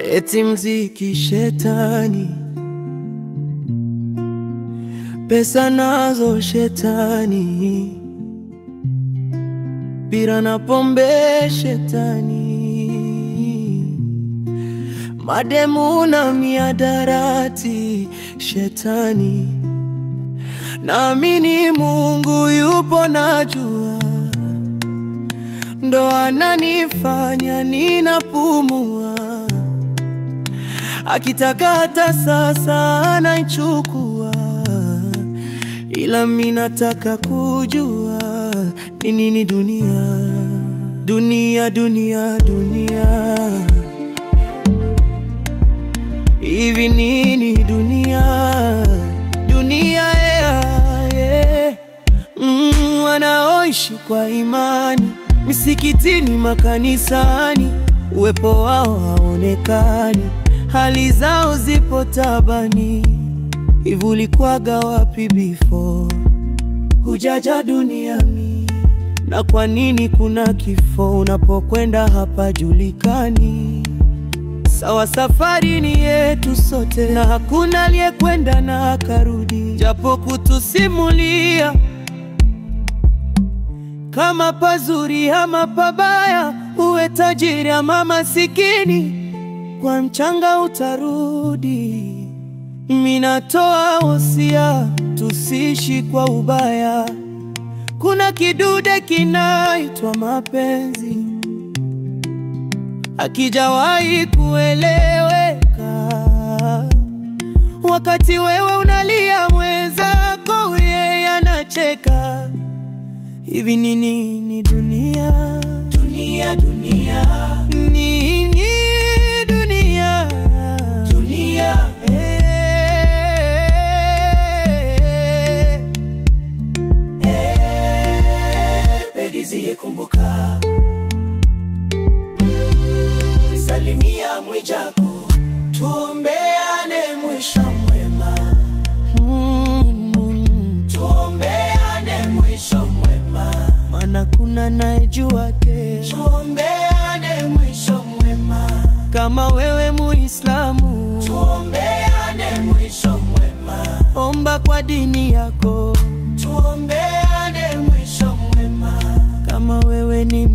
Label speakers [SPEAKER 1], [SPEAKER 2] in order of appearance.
[SPEAKER 1] eti mziki shetani, pesa nazo shetani, bira na pombe shetani, mademu na miadarati shetani. Naamini Mungu yupo, najua ndo ananifanya ninapumua. Akitaka hata sasa anaichukua, ila mimi nataka kujua ni nini dunia. Dunia, dunia, dunia, hivi nini dunia? Dunia, yeah, yeah. Wanaoishi kwa imani misikitini, makanisani, uwepo wao haonekani, hali zao zipo tabani. Hivi ulikuwaga wapi before hujaja duniani? Na kwa nini kuna kifo unapokwenda hapa julikani? Sawa, safari ni yetu sote, na hakuna aliyekwenda na akarudi, japo kutusimulia kama pazuri ama pabaya, uwe tajiri ama masikini, kwa mchanga utarudi. Mimi natoa wosia, tusiishi kwa ubaya. Kuna kidude kinaitwa mapenzi, akijawahi kueleweka. Wakati wewe unalia, mwenzako yeye anacheka. Hivi nini dunia? Dunia, dunia, nini dunia? Dunia, Pedizie kumbuka, salimia Mwijaku, tuombeane mwisho mwema. Tuombeane mwisho mwema, maana kuna najua kesho. Tuombeane mwisho mwema, kama wewe Muislamu. Tuombeane mwisho mwema, omba kwa dini yako. Tuombeane mwisho mwema, kama wewe ni